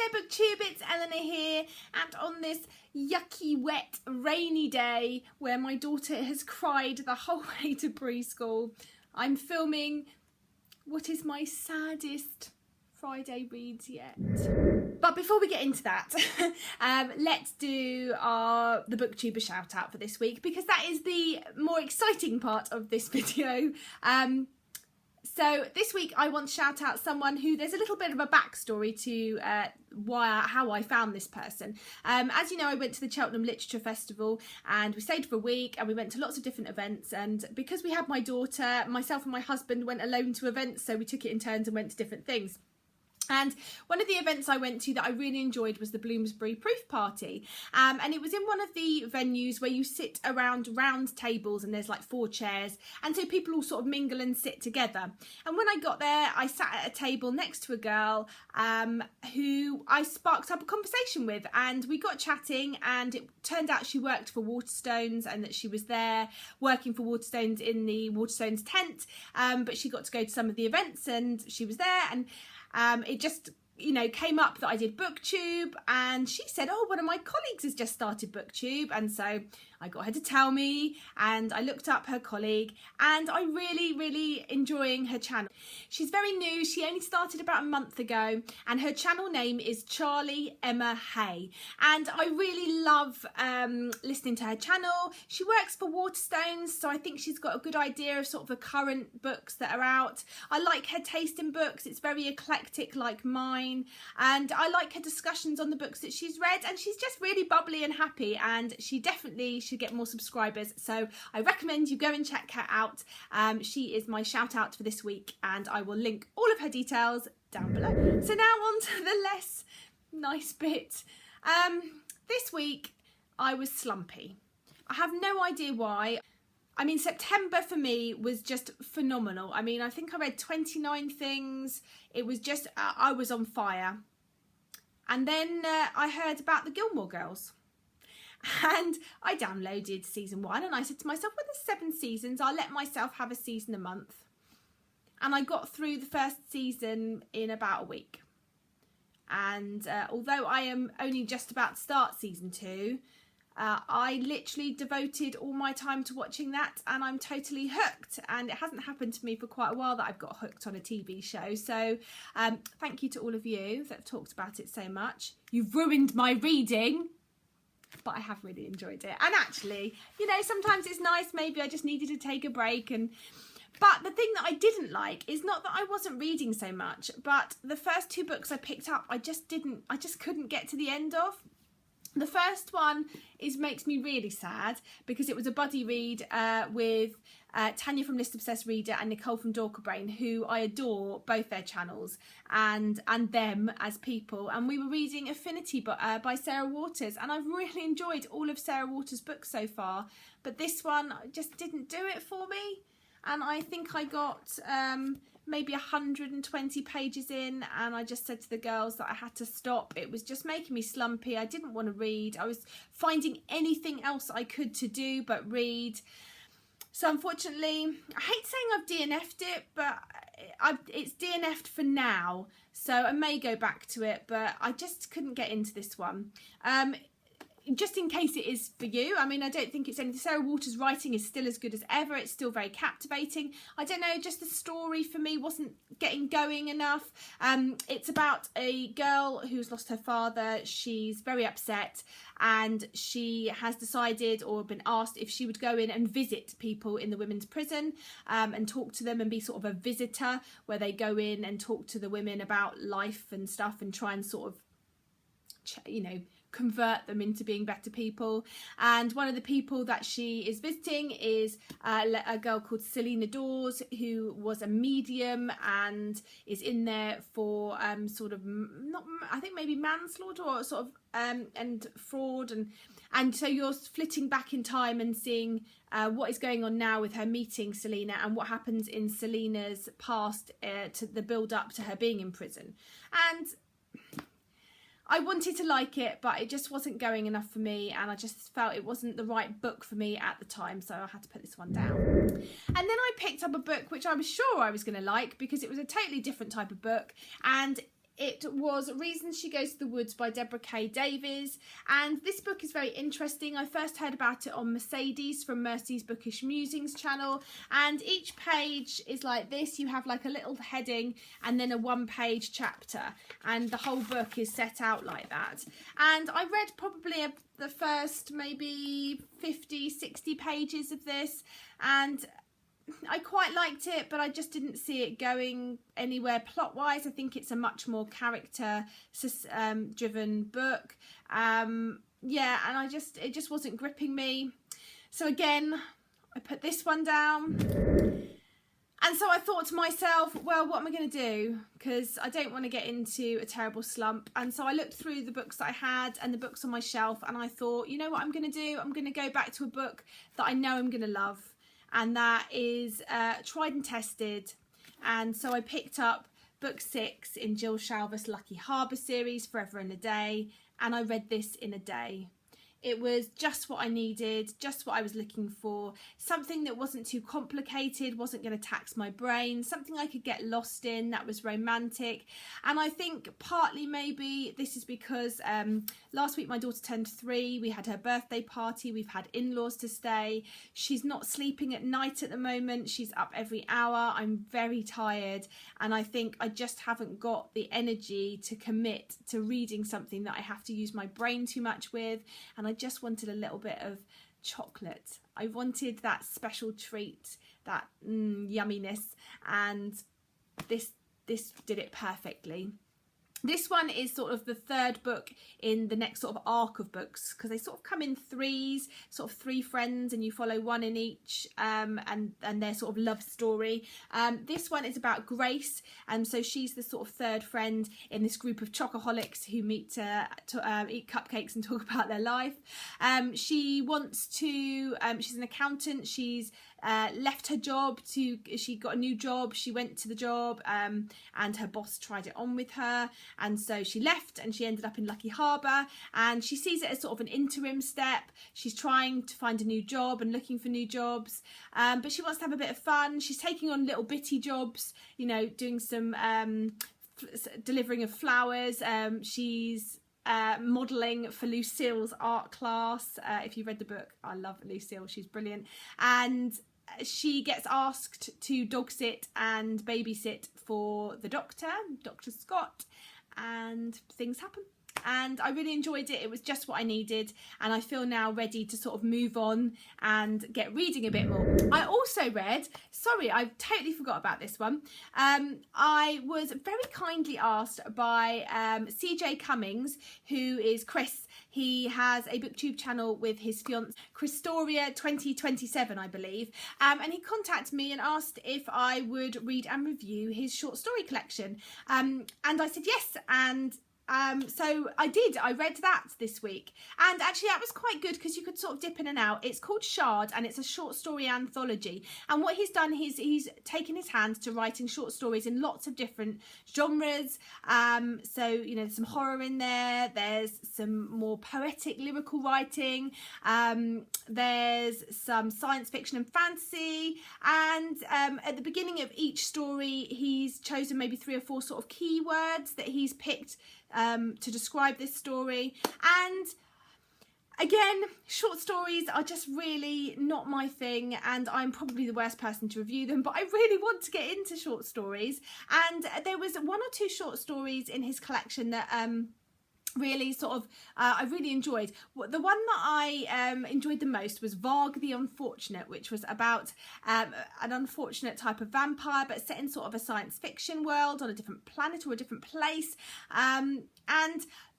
Hiya Booktube, it's Eleanor here, and on this yucky, wet, rainy day where my daughter has cried the whole way to preschool, I'm filming what is my saddest Friday reads yet. But before we get into that, let's do the Booktuber shout out for this week, because that is the more exciting part of this video. So this week I want to shout out someone who there's a little bit of a backstory to how I found this person. As you know, I went to the Cheltenham Literature Festival and we stayed for a week and we went to lots of different events, and because we had my daughter, myself and my husband went alone to events, so we took it in turns and went to different things. And one of the events I went to that I really enjoyed was the Bloomsbury Proof Party. And it was in one of the venues where you sit around round tables and there's like 4 chairs. And so people all sort of mingle and sit together. And when I got there, I sat at a table next to a girl who I sparked up a conversation with. And we got chatting, and it turned out she worked for Waterstones and that she was there working for Waterstones in the Waterstones tent. But she got to go to some of the events and she was there, and it just, you know, came up that I did Booktube, and she said, oh, one of my colleagues has just started Booktube, and so I got her to tell me, and I looked up her colleague, and I'm really enjoying her channel. She's very new, she only started about a month ago, and her channel name is Charlie Emma Hay, and I really love listening to her channel. She works for Waterstones, so I think she's got a good idea of sort of the current books that are out. I like her taste in books, it's very eclectic like mine, and I like her discussions on the books that she's read, and she's just really bubbly and happy, and she definitely should get more subscribers, so I recommend you go and check her out. She is my shout out for this week, and I will link all of her details down below. So now on to the less nice bit. This week I was slumpy. I have no idea why. I mean, September for me was just phenomenal. I mean, I think I read 29 things. It was just, I was on fire. And then I heard about the Gilmore Girls. And I downloaded season 1, and I said to myself, well, there's 7 seasons, I'll let myself have a season a month. And I got through the first season in about a week. And although I am only just about to start season 2, I literally devoted all my time to watching that, and I'm totally hooked. And it hasn't happened to me for quite a while that I've got hooked on a TV show. So thank you to all of you that have talked about it so much. You've ruined my reading, but I have really enjoyed it. And actually, you know, sometimes it's nice, maybe I just needed to take a break. But the thing that I didn't like is not that I wasn't reading so much, but the first 2 books I picked up, I just couldn't get to the end of. The first one makes me really sad, because it was a buddy read with Tanya from List Obsessed Reader and Nicole from Dorker Brain, who I adore both their channels and them as people. And we were reading Affinity by Sarah Waters, and I've really enjoyed all of Sarah Waters' books so far. But this one just didn't do it for me. And I think I got maybe 120 pages in, and I just said to the girls that I had to stop. It was just making me slumpy. I didn't want to read. I was finding anything else I could to do but read. So unfortunately, I hate saying I've DNF'd it, but it's DNF'd for now. So I may go back to it, but I just couldn't get into this one. Just in case it is for you, I mean, I don't think it's anything. Sarah Waters' writing is still as good as ever. It's still very captivating. I don't know, just the story for me wasn't getting going enough. It's about a girl who's lost her father. She's very upset, and she has decided or been asked if she would go in and visit people in the women's prison and talk to them and be sort of a visitor, where they go in and talk to the women about life and stuff and try and sort of, you know, convert them into being better people. And one of the people that she is visiting is a girl called Selena Dawes, who was a medium and is in there for sort of I think maybe manslaughter or sort of and fraud, and so you're flitting back in time and seeing what is going on now with her meeting Selena and what happens in Selena's past to the build up to her being in prison. And I wanted to like it, but it just wasn't going enough for me, and I just felt it wasn't the right book for me at the time, so I had to put this one down. And then I picked up a book which I was sure I was going to like, because it was a totally different type of book, and it was Reasons She Goes to the Woods by Deborah K. Davies, and this book is very interesting. I first heard about it on Mercedes from Mercy's Bookish Musings channel, and each page is like this. You have like a little heading and then a one-page chapter, and the whole book is set out like that. And I read probably the first maybe 50-60 pages of this, and I quite liked it, but I just didn't see it going anywhere plot-wise. I think it's a much more character-driven book. Yeah, and it just wasn't gripping me. So again, I put this one down. And so I thought to myself, well, what am I going to do? Because I don't want to get into a terrible slump. And so I looked through the books that I had and the books on my shelf, and I thought, you know what I'm going to do? I'm going to go back to a book that I know I'm going to love. And that is tried and tested. And so I picked up book 6 in Jill Shalvis' Lucky Harbour series, Forever in a Day, and I read this in a day. It was just what I needed, just what I was looking for, something that wasn't too complicated, wasn't going to tax my brain, something I could get lost in, that was romantic. And I think partly maybe this is because last week my daughter turned 3, we had her birthday party, we've had in-laws to stay, she's not sleeping at night at the moment, she's up every hour, I'm very tired, and I think I just haven't got the energy to commit to reading something that I have to use my brain too much with, and I just wanted a little bit of chocolate. I wanted that special treat, that yumminess, and this did it perfectly. This one is sort of the third book in the next sort of arc of books, because they sort of come in threes, sort of 3 friends, and you follow one in each, and their sort of love story. This one is about Grace, and so she's the sort of third friend in this group of chocoholics who meet to eat cupcakes and talk about their life. She wants to, she's an accountant, she's left her job she got a new job, she went to the job, and her boss tried it on with her, and so she left and she ended up in Lucky Harbour, and she sees it as sort of an interim step. She's trying to find a new job and looking for new jobs, but she wants to have a bit of fun. She's taking on little bitty jobs, you know, doing some delivering of flowers. She's modelling for Lucille's art class. If you read the book, I love Lucille, she's brilliant. And she gets asked to dog sit and babysit for the Dr. Scott, and things happen. And I really enjoyed it. It was just what I needed, and I feel now ready to sort of move on and get reading a bit more. I also read, sorry, I totally forgot about this one. I was very kindly asked by CJ Cummings, who is Chris. He has a booktube channel with his fiance, Christoria 2027, I believe, and he contacted me and asked if I would read and review his short story collection, and I said yes, and so I did. I read that this week, and actually that was quite good because you could sort of dip in and out. It's called Shard, and it's a short story anthology, and what he's done, he's taken his hands to writing short stories in lots of different genres. So, you know, there's some horror in there, there's some more poetic lyrical writing, there's some science fiction and fantasy, and at the beginning of each story he's chosen maybe 3 or 4 sort of keywords that he's picked to describe this story. And again, short stories are just really not my thing, and I'm probably the worst person to review them, but I really want to get into short stories. And there was 1 or 2 short stories in his collection that really sort of I really enjoyed. The one that I enjoyed the most was Varg the Unfortunate, which was about an unfortunate type of vampire, but set in sort of a science fiction world on a different planet or a different place, and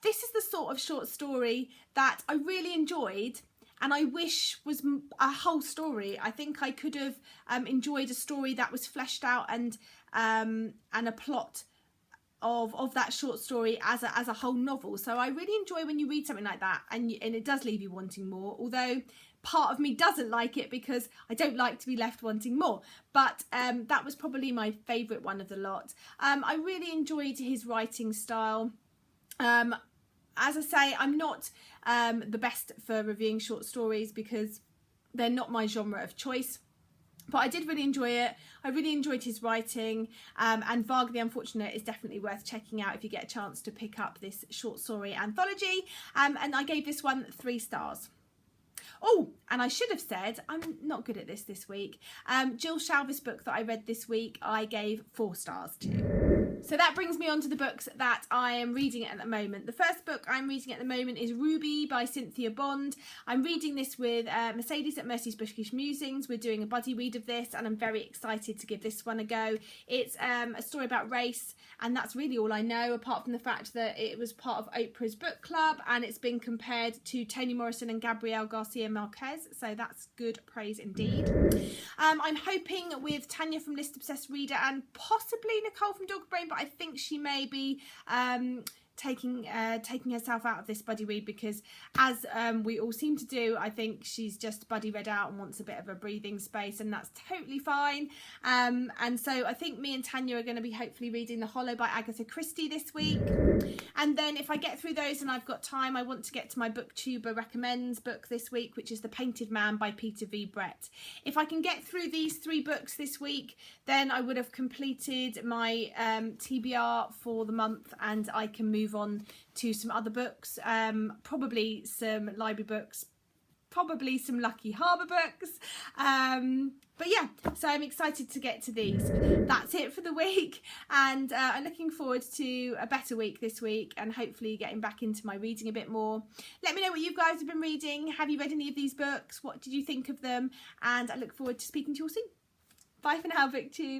this is the sort of short story that I really enjoyed, and I wish was a whole story. I think I could have enjoyed a story that was fleshed out, and a plot of that short story as a whole novel. So I really enjoy when you read something like that, and it does leave you wanting more, although part of me doesn't like it because I don't like to be left wanting more. But that was probably my favourite one of the lot. I really enjoyed his writing style. As I say, I'm not the best for reviewing short stories because they're not my genre of choice. But I did really enjoy it. I really enjoyed his writing, and Varg the Unfortunate is definitely worth checking out if you get a chance to pick up this short story anthology. And I gave this one 3 stars. Oh, and I should have said, I'm not good at this week. Jill Shalvis' book that I read this week, I gave 4 stars to. So that brings me on to the books that I am reading at the moment. The first book I'm reading at the moment is Ruby by Cynthia Bond. I'm reading this with Mercedes at Mercy's Bookish Musings. We're doing a buddy read of this, and I'm very excited to give this one a go. It's a story about race, and that's really all I know, apart from the fact that it was part of Oprah's book club, and it's been compared to Toni Morrison and Gabrielle Garcia Marquez, so that's good praise indeed. I'm hoping with Tanya from List Obsessed Reader and possibly Nicole from Dog Brain, but I think she may be taking herself out of this buddy read, because as we all seem to do, I think she's just buddy read out and wants a bit of a breathing space, and that's totally fine. And so I think me and Tanya are going to be hopefully reading The Hollow by Agatha Christie this week. And then if I get through those and I've got time, I want to get to my Booktuber Recommends book this week, which is The Painted Man by Peter V. Brett. If I can get through these 3 books this week, then I would have completed my TBR for the month, and I can move on to some other books, probably some library books, probably some Lucky Harbour books, but yeah, so I'm excited to get to these. That's it for the week, and I'm looking forward to a better week this week, and hopefully getting back into my reading a bit more. Let me know what you guys have been reading. Have you read any of these books? What did you think of them? And I look forward to speaking to you all soon. Bye for now, Booktube.